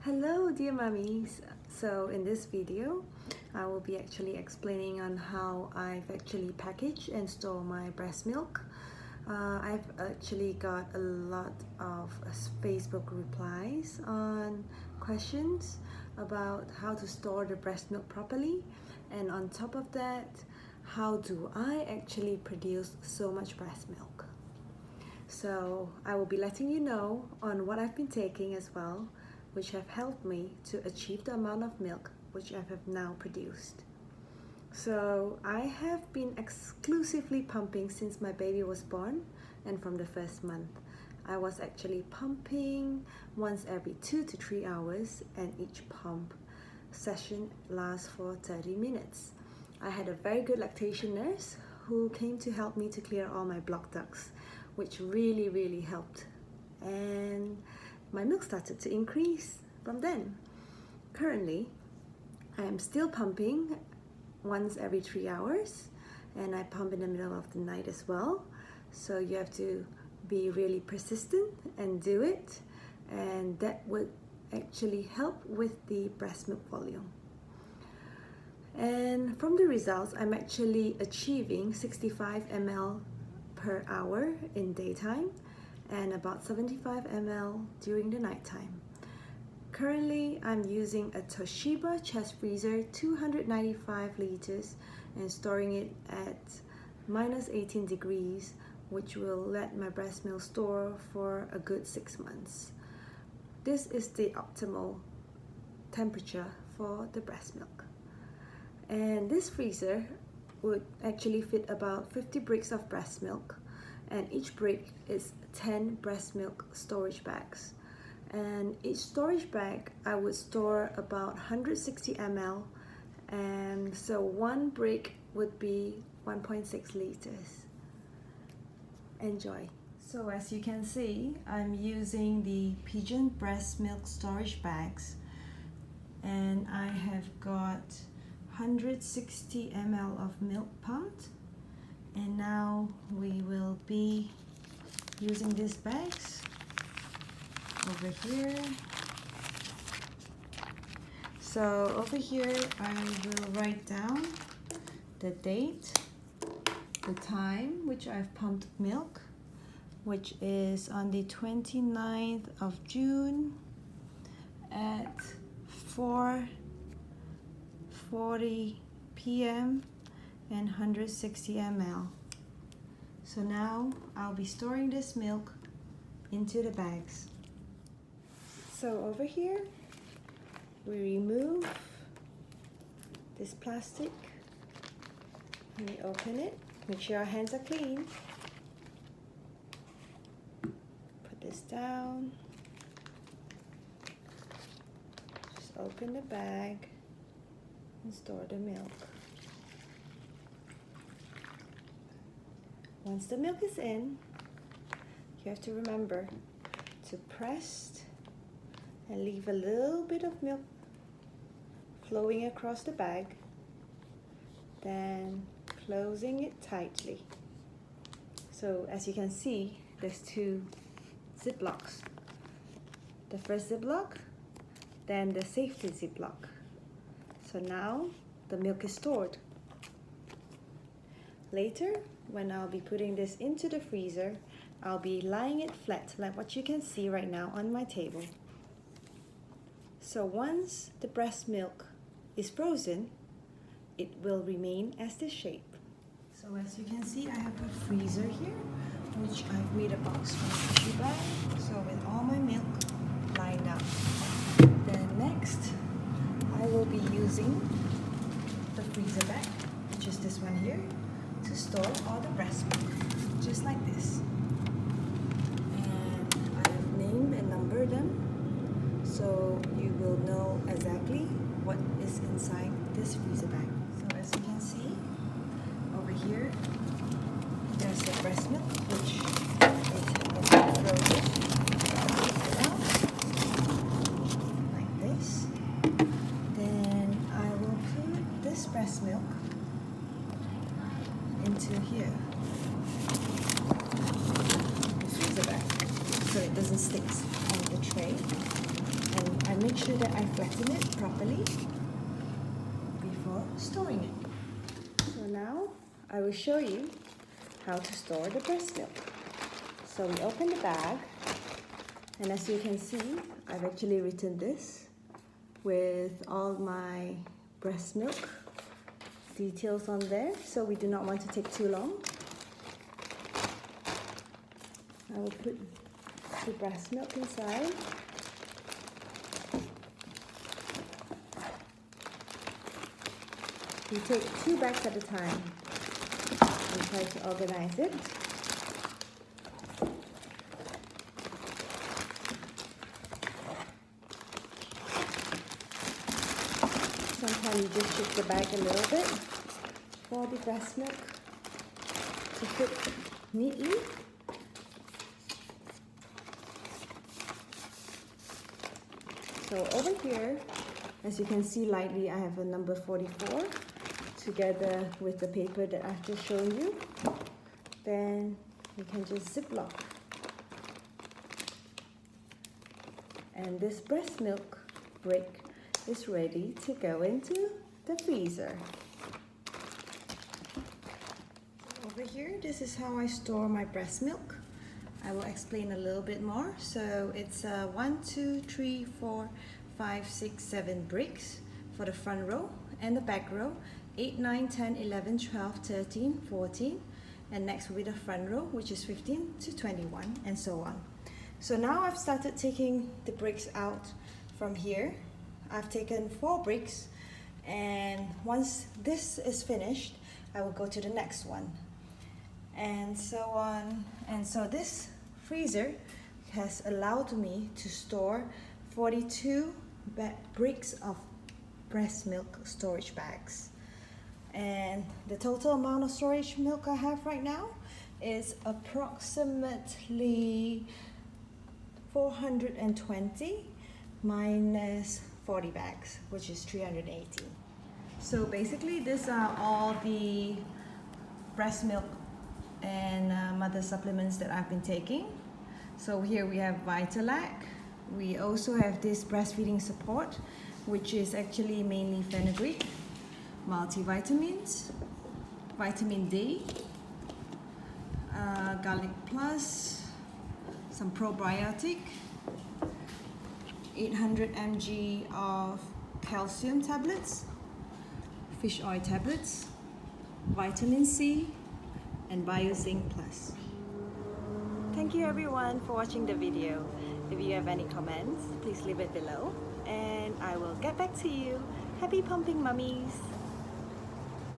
Hello dear mummies. So in this video I will be actually explaining on how I've actually packaged and store my breast milk. I've actually got a lot of Facebook replies on questions about how to store the breast milk properly, and on top of that, how do I actually produce so much breast milk. So I will be letting you know on what I've been taking as well, which have helped me to achieve the amount of milk which I have now produced. So I have been exclusively pumping since my baby was born, and from the first month I was actually pumping once every 2 to 3 hours, and each pump session lasts for 30 minutes. I had a very good lactation nurse who came to help me to clear all my blocked ducts, which really helped, and my milk started to increase from then. Currently, I am still pumping once every 3 hours, and I pump in the middle of the night as well. So you have to be really persistent and do it, and that would actually help with the breast milk volume. And from the results, I'm actually achieving 65 ml per hour in daytime and about 75 ml during the nighttime. Currently, I'm using a Toshiba chest freezer, 295 liters, and storing it at -18 degrees, which will let my breast milk store for a good 6 months. This is the optimal temperature for the breast milk. And this freezer would actually fit about 50 bricks of breast milk, and each brick is 10 breast milk storage bags. And each storage bag I would store about 160 ml, and so one brick would be 1.6 liters. Enjoy. So as you can see, I'm using the Pigeon breast milk storage bags, and I have got 160 ml of milk pumped, and now we will be using these bags over here. So over here I will write down the date, the time which I've pumped milk, which is on the 29th of June at 4:40 p.m. and 160 ml. So now I'll be storing this milk into the bags. So over here we remove this plastic, and we open it. Make sure our hands are clean. Put this down. Just open the bag and store the milk. Once the milk is in, you have to remember to press and leave a little bit of milk flowing across the bag, then closing it tightly. So as you can see, there's 2 ziplocs. The first ziploc, then the safety ziploc. So now the milk is stored. Later, when I'll be putting this into the freezer, I'll be lying it flat like what you can see right now on my table. So once the breast milk is frozen, it will remain as this shape. So as you can see, I have a freezer here, which I've made a box from a tissue bag, so with all my milk lined up. Then next, I will be using the freezer bag, which is this one here, to store all the breast milk, just like this. And I have named and numbered them, so you will know exactly what is inside this freezer bag. So as you can see, over here, there's the breast milk, which is frozen. Like this. Then I will put this breast milk into here, the freezer bag, so it doesn't stick on the tray. And I make sure that I flatten it properly before storing it. So now I will show you how to store the breast milk. So we open the bag, and as you can see, I've actually written this with all my breast milk details on there, so we do not want to take too long. I will put the breast milk inside. We take 2 bags at a time and try to organize it. Sometimes you just shift the bag a little bit for the breast milk to fit neatly. So over here, as you can see lightly, I have a number 44 together with the paper that I've just shown you. Then you can just zip lock. And this breast milk brick is ready to go into the freezer. Over here, this is how I store my breast milk. I will explain a little bit more. So it's 1, 2, 3, 4, 5, 6, 7 bricks for the front row and the back row. 8, 9, 10, 11, 12, 13, 14, and next will be the front row, which is 15 to 21, and so on. So now I've started taking the bricks out from here. I've taken 4 bricks, and once this is finished, I will go to the next one, and so on. And so this freezer has allowed me to store 42 bricks of breast milk storage bags. And the total amount of storage milk I have right now is approximately 420 minus 40 bags, which is 380. So basically these are all the breast milk and mother supplements that I've been taking. So here we have Vitalac. We also have this breastfeeding support, which is actually mainly fenugreek, multivitamins, vitamin D, garlic plus, some probiotic, 800 mg of calcium tablets, fish oil tablets, vitamin C, and BioZinc Plus. Thank you everyone for watching the video. If you have any comments, please leave it below and I will get back to you. Happy pumping, mummies!